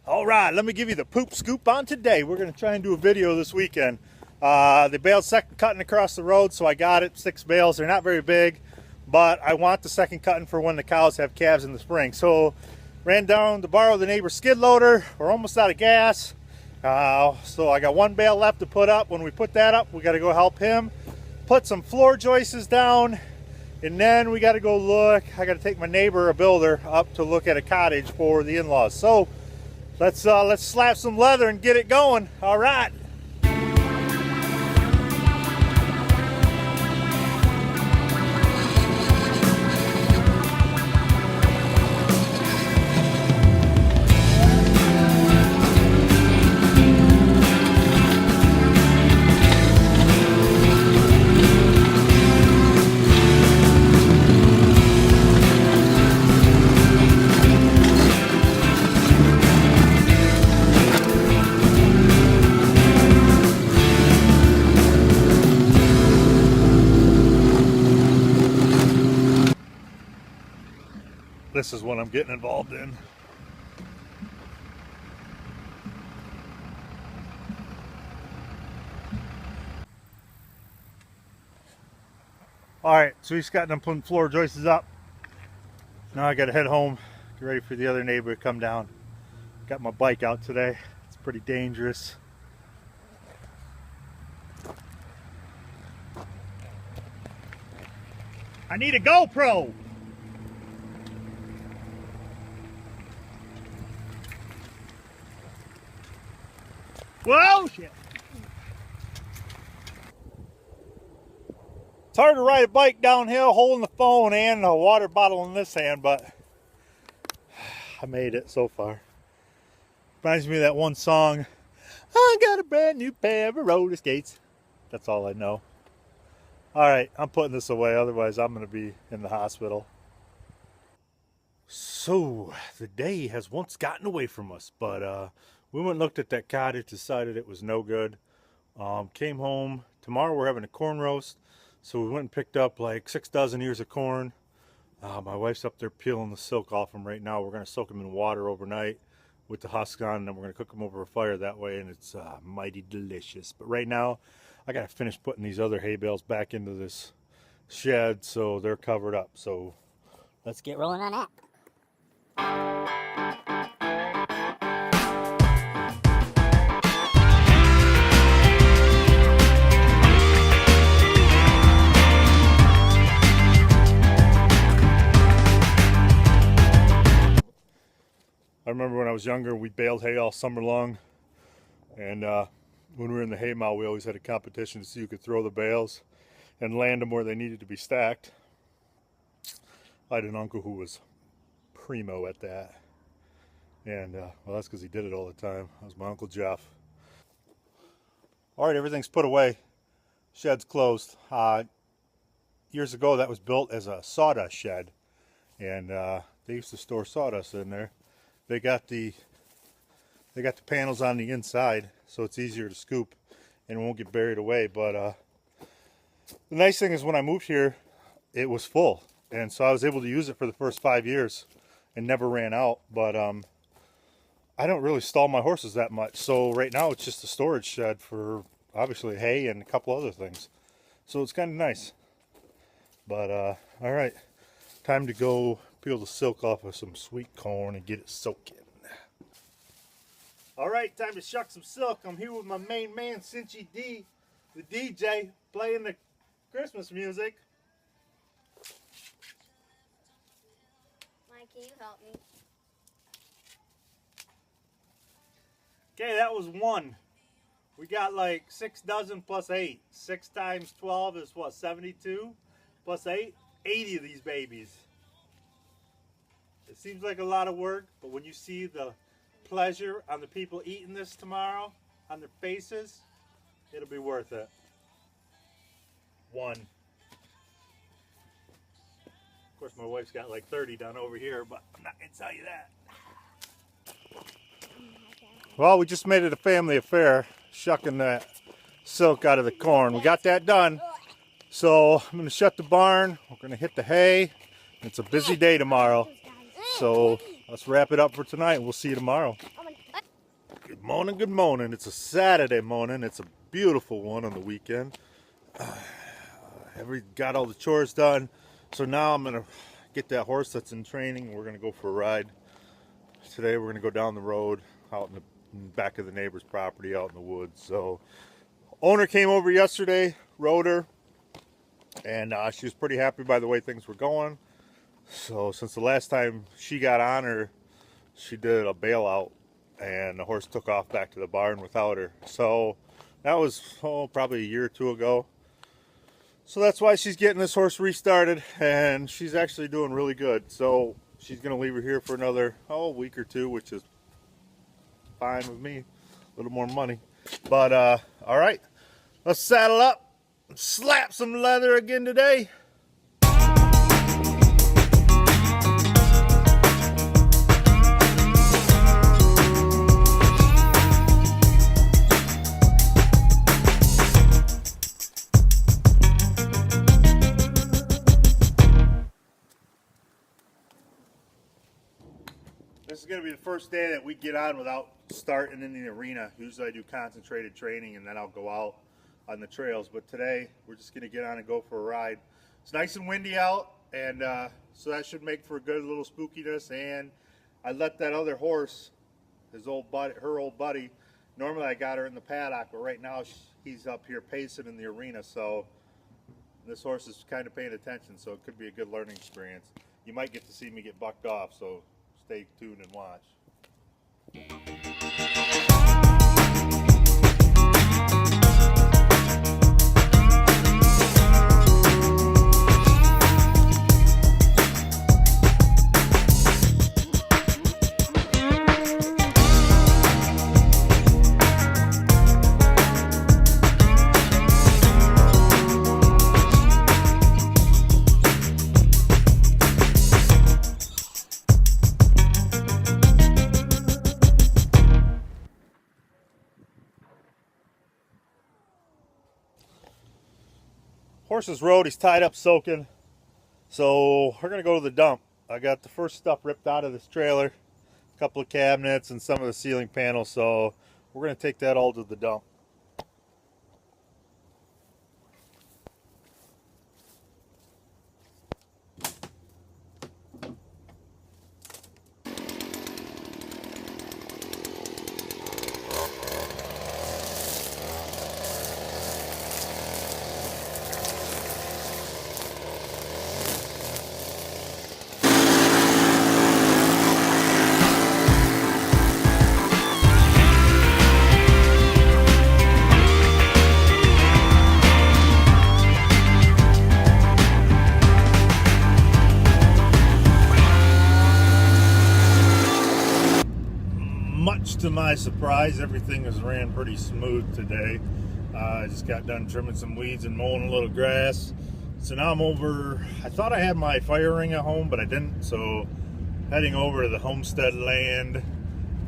All right, let me give you the poop scoop on today. We're going to try and do a video this weekend. They baled second cutting across the road, so I got it. 6 bales. They're not very big, but I want the second cutting for when the cows have calves in the spring. So ran down to borrow the neighbor's skid loader. We're almost out of gas. So I got 1 bale left to put up. When we put that up, we got to go help him put some floor joists down, and then we got to go look. I got to take my neighbor, a builder, up to look at a cottage for the in-laws. So let's slap some leather and get it going. All right. This is what I'm getting involved in. All right, so he's got them putting floor joists up. Now I gotta head home, get ready for the other neighbor to come down. Got my bike out today. It's pretty dangerous. I need a GoPro. Whoa, shit. It's hard to ride a bike downhill holding the phone and a water bottle in this hand, but I made it so far. Reminds me of that one song, I got a brand new pair of roller skates. That's all I know. Alright, I'm putting this away, otherwise I'm going to be in the hospital. So, the day has once gotten away from us, but we went and looked at that cottage, decided it was no good. Came home. Tomorrow we're having a corn roast, so we went and picked up like 6 dozen ears of corn. My wife's up there peeling the silk off them right now. We're going to soak them in water overnight with the husk on, and then we're going to cook them over a fire that way, and it's mighty delicious. But right now, I got to finish putting these other hay bales back into this shed so they're covered up. So let's get rolling on that. I remember when I was younger, we baled hay all summer long, and when we were in the hay mow, we always had a competition to see who could throw the bales and land them where they needed to be stacked. I had an uncle who was primo at that, and well, that's because he did it all the time. That was my Uncle Jeff. All right, everything's put away. Shed's closed. Years ago, that was built as a sawdust shed, and they used to store sawdust in there. They got the panels on the inside, so it's easier to scoop and it won't get buried away. But the nice thing is when I moved here, it was full, and so I was able to use it for the first 5 years and never ran out. But I don't really stall my horses that much, so right now it's just a storage shed for obviously hay and a couple other things. So it's kind of nice. But all right, time to go peel the silk off of some sweet corn and get it soaking. All right, time to shuck some silk. I'm here with my main man, Cinchy D, the DJ, playing the Christmas music. Mike, can you help me? Okay, that was 1. We got like 6 dozen plus 8. 6 times 12 is what, 72? Plus 8? 80 of these babies. It seems like a lot of work, but when you see the pleasure on the people eating this tomorrow, on their faces, it'll be worth it. 1. Of course, my wife's got like 30 done over here, but I'm not going to tell you that. Well, we just made it a family affair, shucking that silk out of the corn. We got that done. So I'm going to shut the barn. We're going to hit the hay. It's a busy day tomorrow. So let's wrap it up for tonight. We'll see you tomorrow. Good morning. It's a Saturday morning. It's a beautiful one on the weekend. Got all the chores done. So now I'm going to get that horse that's in training. We're going to go for a ride. Today we're going to go down the road out in the back of the neighbor's property out in the woods. So owner came over yesterday, rode her, and she was pretty happy by the way things were going. So since the last time she got on her, she did a bailout, and the horse took off back to the barn without her. So that was probably a year or two ago. So that's why she's getting this horse restarted, and she's actually doing really good. So she's going to leave her here for another week or two, which is fine with me. A little more money. But all right, let's saddle up and slap some leather again today. This is going to be the first day that we get on without starting in the arena. Usually I do concentrated training and then I'll go out on the trails. But today we're just going to get on and go for a ride. It's nice and windy out, and so that should make for a good little spookiness. And I let that other horse, her old buddy, normally I got her in the paddock, but right now he's up here pacing in the arena. So this horse is kind of paying attention, so it could be a good learning experience. You might get to see me get bucked off, so stay tuned and watch. Horse is rode, he's tied up soaking, so we're going to go to the dump. I got the first stuff ripped out of this trailer, a couple of cabinets and some of the ceiling panels, so we're going to take that all to the dump. Much to my surprise, everything has ran pretty smooth today. I just got done trimming some weeds and mowing a little grass. So now I'm over, I thought I had my fire ring at home, but I didn't. So heading over to the homestead land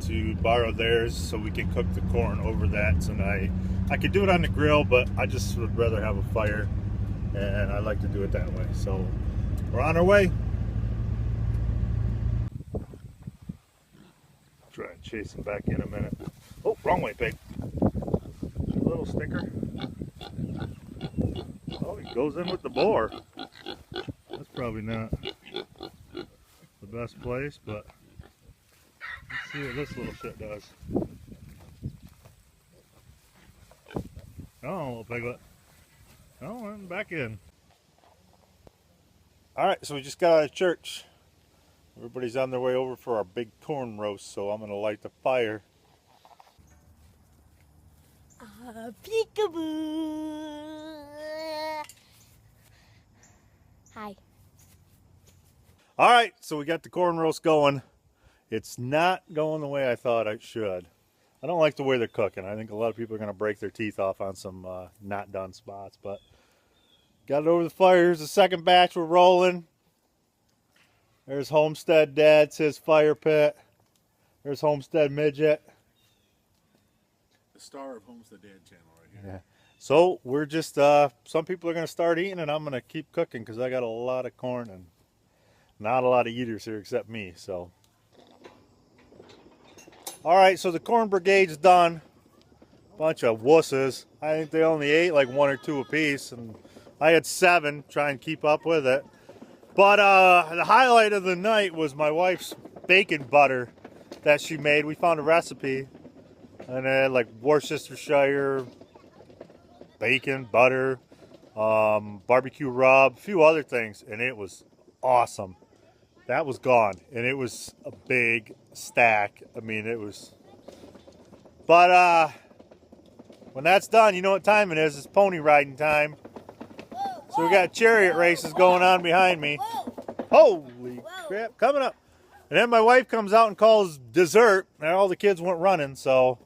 to borrow theirs so we can cook the corn over that tonight. I could do it on the grill, but I just would rather have a fire, and I like to do it that way. So we're on our way. Try and chase him back in a minute. Oh, wrong way, pig. Little sticker. Oh, he goes in with the boar. That's probably not the best place, but let's see what this little shit does. Oh, little piglet. Oh, I'm back in. Alright, so we just got out of church. Everybody's on their way over for our big corn roast, so I'm going to light the fire. Peekaboo! Hi. Alright, so we got the corn roast going. It's not going the way I thought it should. I don't like the way they're cooking. I think a lot of people are going to break their teeth off on some not done spots, but got it over the fire. Here's the second batch we're rolling. There's Homestead Dad's his fire pit. There's Homestead Midget. The star of Homestead Dad channel right here. Yeah. So we're just, some people are going to start eating, and I'm going to keep cooking because I got a lot of corn and not a lot of eaters here except me. So All right, so the corn brigade's done. Bunch of wusses. I think they only ate like 1 or 2 apiece, and I had 7 trying to keep up with it. But the highlight of the night was my wife's bacon butter that she made. We found a recipe, and it had like Worcestershire, bacon, butter, barbecue rub, a few other things, and it was awesome. That was gone, and it was a big stack. I mean, it was... But when that's done, you know what time it is. It's pony riding time. So we got chariot races going on behind me. Holy crap, coming up. And then my wife comes out and calls dessert, and all the kids went running, so...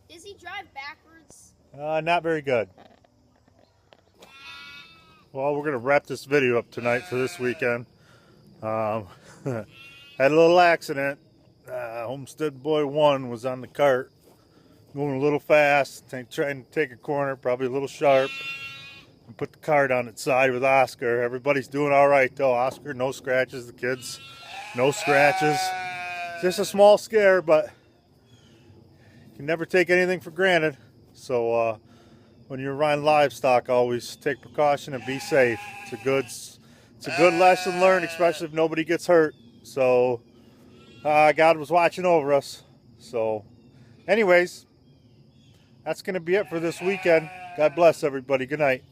Does he drive backwards? Not very good. Well, we're going to wrap this video up tonight for this weekend. Had a little accident. Homestead Boy 1 was on the cart, going a little fast, trying to take a corner, probably a little sharp, and put the cart on its side with Oscar. Everybody's doing all right, though. Oscar, no scratches. The kids, no scratches. Just a small scare, but you can never take anything for granted. So when you're around livestock, always take precaution and be safe. It's a good lesson learned, especially if nobody gets hurt. So God was watching over us. So anyways, that's going to be it for this weekend. God bless everybody. Good night.